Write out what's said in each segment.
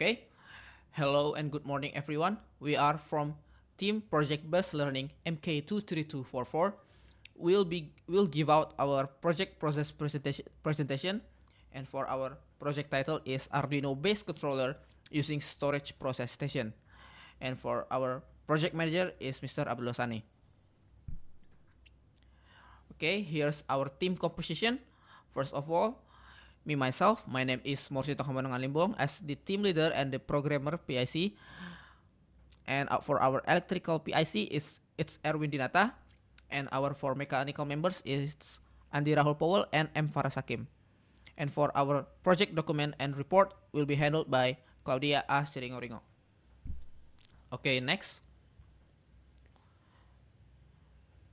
Okay. Hello and good morning, everyone. We are from Team Project Based Learning MK23244. We'll give out our project process presentation, and for our project title is Arduino based controller using storage process station. And for our project manager is Mr. Abdul Sani. Okay, here's our team composition. First of all, myself, my name is Morsito Hamanungan Limbong as the team leader and the programmer PIC. And for our electrical PIC it's Erwin Dinata, and our four mechanical members is Andi Rahul Powell and M Faras Hakim. And for our project document and report will be handled by Claudia A. Siringoringo. Okay, next.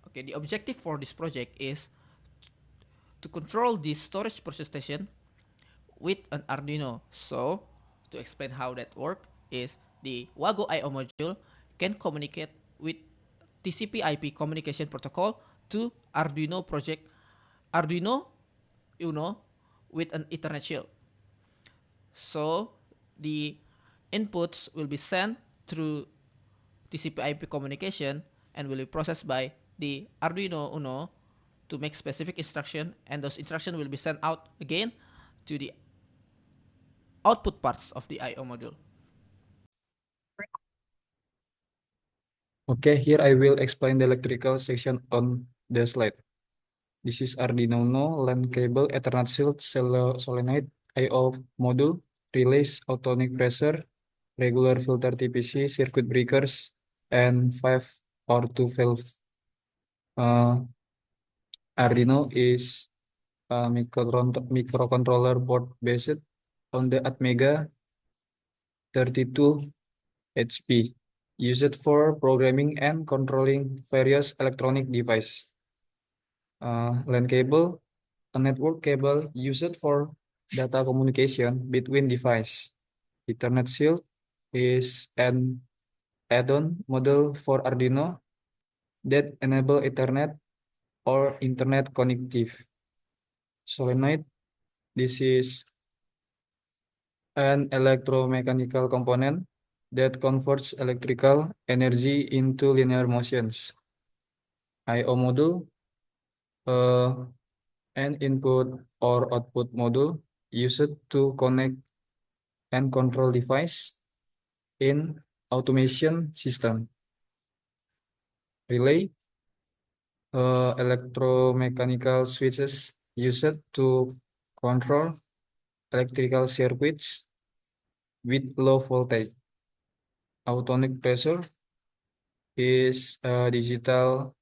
Okay, the objective for this project is to control the storage process station with an Arduino. So, to explain how that works is the Wago IO module can communicate with TCP/IP communication protocol to Arduino Uno with an Ethernet shield. So, the inputs will be sent through TCP/IP communication and will be processed by the Arduino Uno to make specific instruction, and those instructions will be sent out again to the output parts of the IO module. Okay, here I will explain the electrical section on the slide. This is Arduino Uno, LAN cable, Ethernet shield, solenoid, I/O module, relays, autonomic pressure, regular filter TPC, circuit breakers, and 5 or 2 valve. Arduino is a microcontroller board based on the Atmega 32HP, used for programming and controlling various electronic devices. LAN cable, a network cable used for data communication between devices. Ethernet shield is an add-on model for Arduino that enable Ethernet or Internet connective. Solenoid, this is an electromechanical component that converts electrical energy into linear motions. I/O module, an input or output module used to connect and control device in automation system. Relay, electromechanical switches used to control electrical circuits with low voltage. Autonomic pressure is a digital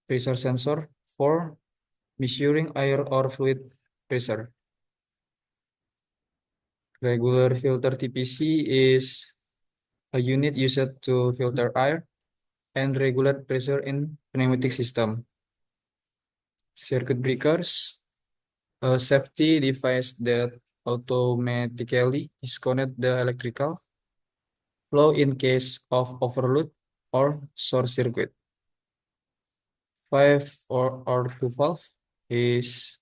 pressure sensor for measuring air or fluid pressure. Regular filter TPC is a unit used to filter air and regulate pressure in pneumatic system. Circuit breakers, a safety device that automatically disconnect the electrical flow in case of overload or short circuit. 5 or 2 valve is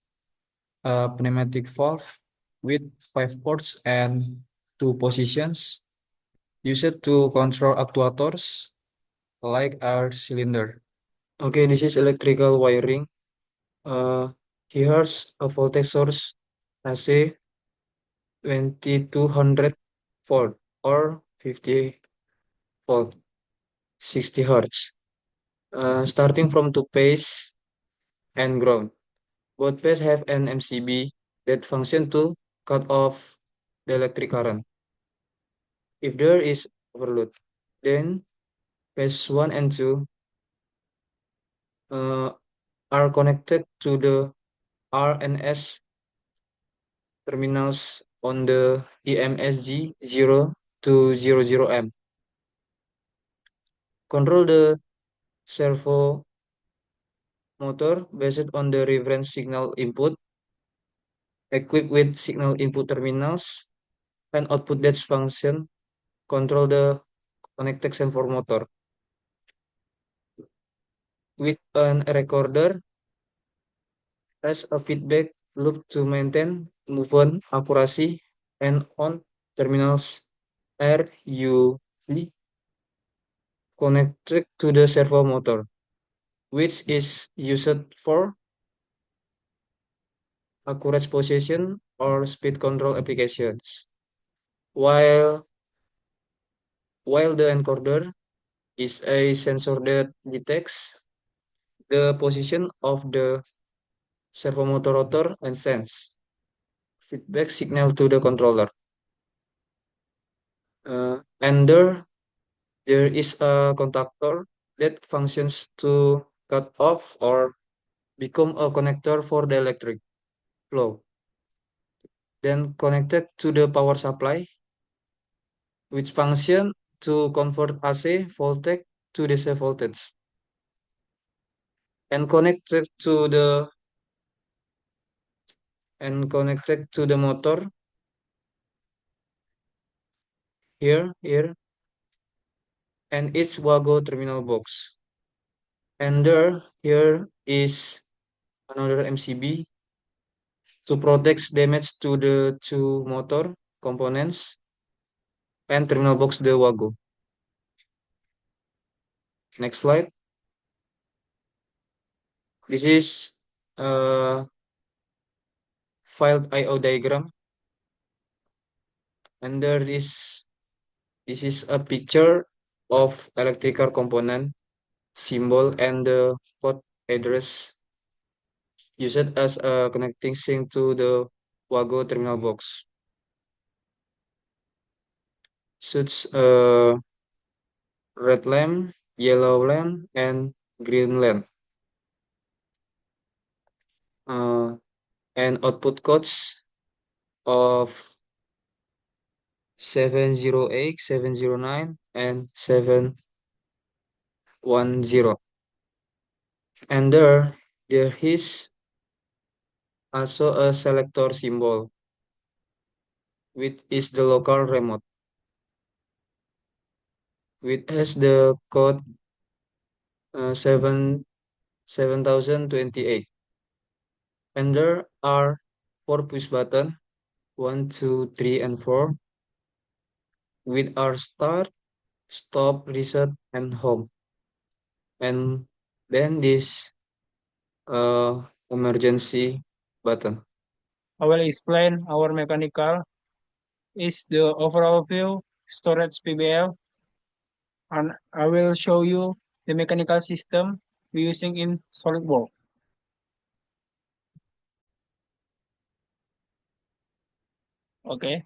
a pneumatic valve with 5 ports and 2 positions used to control actuators like air cylinder. Okay, this is electrical wiring. Here's a voltage source AC 2200 volt or 50 volt, 60 hertz. Starting from two phase and ground. Both phase have an MCB that function to cut off the electric current if there is overload. Then phase 1 and 2 uh, are connected to the R and S terminals on the EMSG 0 to 00M. Control the servo motor based on the reference signal input, equipped with signal input terminals and output that function. Control the connected servo motor with an recorder as a feedback loop to maintain movement accuracy and on terminals RUV connected to the servo motor, which is used for accurate position or speed control applications, while the encoder is a sensor that detects the position of the servomotor rotor and sends feedback signal to the controller. And there is a contactor that functions to cut off or become a connector for the electric flow. Then connected to the power supply, which function to convert AC voltage to DC voltage. And connected to the motor here and its Wago terminal box. And here is another MCB to protect damage to the two motor components and terminal box the Wago. Next slide. This is a filed I/O diagram, and this is a picture of electrical component symbol and the port address used as a connecting sync to the Wago terminal box. Such red lamp, yellow lamp, and green lamp. And output codes of 708, 709, and 710. And there is also a selector symbol, which is the local remote, which has the code 7028. And there are four push button, 1, 2, 3, and 4, with our start, stop, reset, and home. And then this emergency button. I will explain our mechanical is the overall view, storage PBL, and I will show you the mechanical system we're using in SolidWorks. Okay,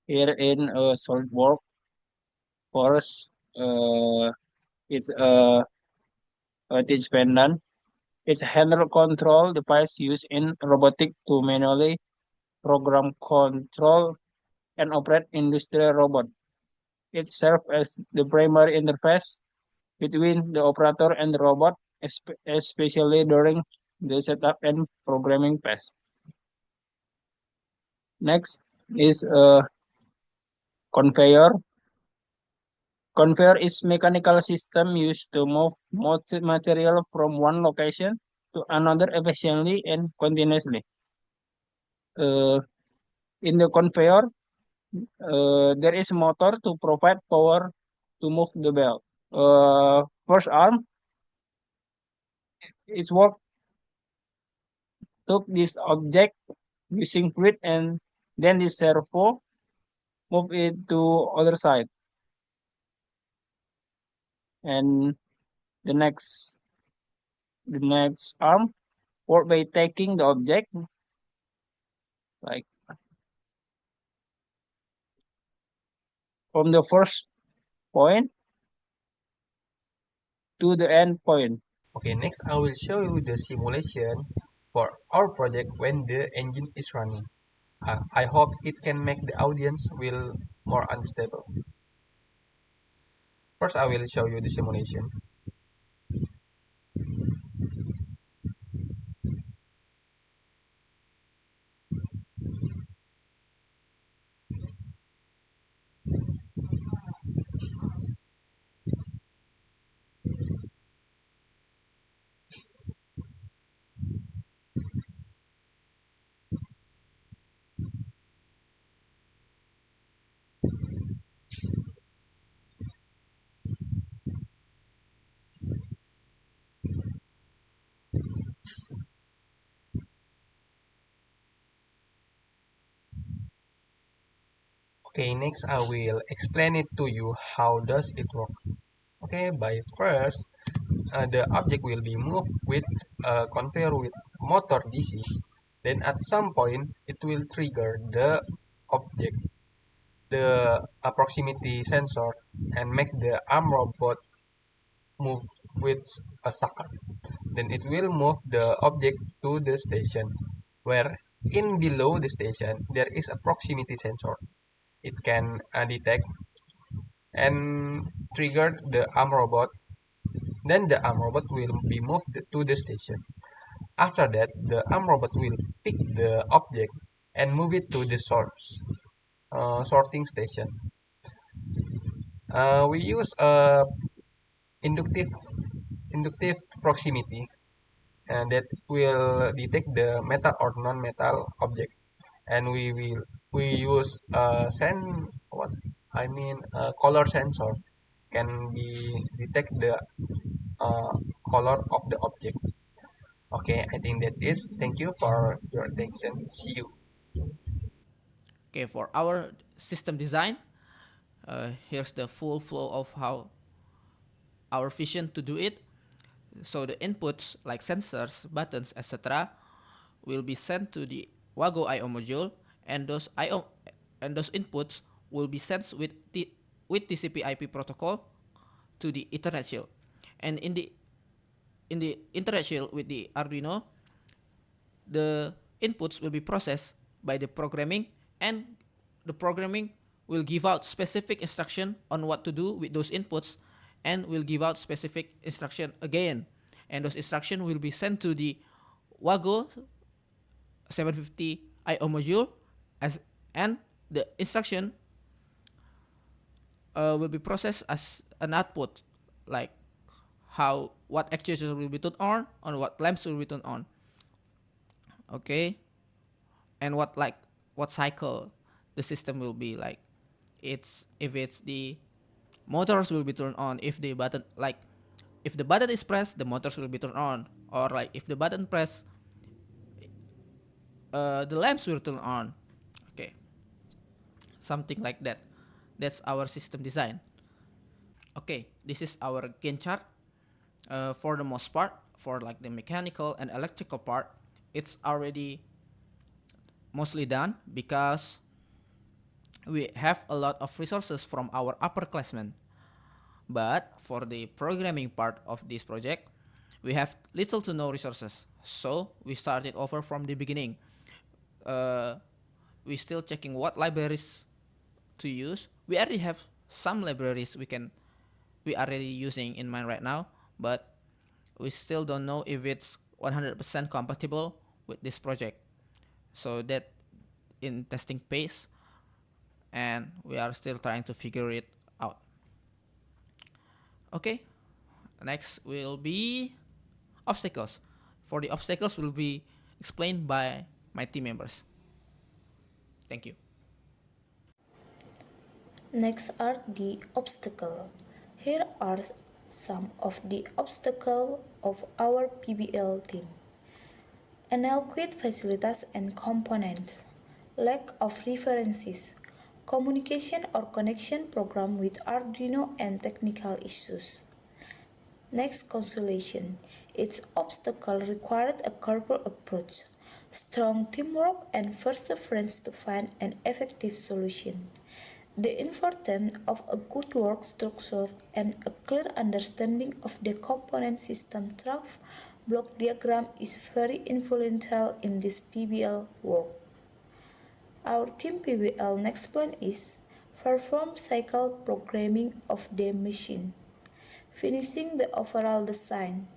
here in SolidWorks, first it's a teach pendant. It's a handle control device used in robotic to manually program, control, and operate industrial robot. It serves as the primary interface between the operator and the robot, especially during the setup and programming phase. Next is a conveyor. Conveyor is mechanical system used to move material from one location to another efficiently and continuously. In the conveyor, there is a motor to provide power to move the belt. First arm, its work took this object using fluid and then the servo move it to other side. And the next arm work by taking the object like from the first point to the end point. Okay, next I will show you the simulation for our project when the engine is running. I hope it can make the audience will more understandable. First, I will show you the simulation. Okay, next I will explain it to you how does it work. Okay, by first, the object will be moved with a conveyor with motor DC. Then at some point, it will trigger the object, the proximity sensor, and make the arm robot move with a sucker. Then it will move the object to the station, where in below the station there is a proximity sensor. It can detect and trigger the arm robot. Then the arm robot will be moved to the station. After that, the arm robot will pick the object and move it to the sorting station. We use inductive proximity, and that will detect the metal or non-metal object, and we use a color sensor can be detect the color of the object. Okay, I think that is. Thank you for your attention. See you. Okay, for our system design, here's the full flow of how our vision to do it. So the inputs like sensors, buttons, etc., will be sent to the Wago I/O module, and those inputs will be sent with TCP/IP protocol to the Ethernet shield. And in the Ethernet shield with the Arduino, the inputs will be processed by the programming, and the programming will give out specific instruction on what to do with those inputs, and will give out specific instruction again, and those instruction will be sent to the Wago 750 IO module and the instruction will be processed as an output, like what actuator will be turned on what lamps will be turned on. Okay, and what cycle the system will be like. If it's the motors will be turned on, if the button is pressed, the motors will be turned on, or like if the button press, the lamps will turn on. Okay, something like that. That's our system design. Okay, this is our Gantt chart. For the most part, for like the mechanical and electrical part, it's already mostly done because we have a lot of resources from our upperclassmen. But for the programming part of this project, we have little to no resources. So we started over from the beginning. We still checking what libraries to use. We already have some libraries we already using in mind right now, but we still don't know if it's 100% compatible with this project. So that in testing phase, and we are still trying to figure it out. Okay, next will be obstacles. For the obstacles will be explained by my team members. Thank you. Next are the obstacles. Here are some of the obstacles of our PBL team. Inadequate facilities and components, lack of references, communication or connection program with Arduino and technical issues. Next, consolation. Its obstacle required a careful approach, strong teamwork, and perseverance to find an effective solution. The importance of a good work structure and a clear understanding of the component system trough block diagram is very influential in this PBL work. Our team PBL next plan is perform cycle programming of the machine, finishing the overall design,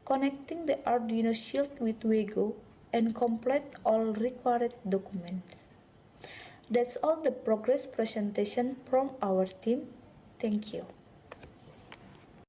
connecting the Arduino shield with Wago, and complete all required documents. That's all the progress presentation from our team. Thank you.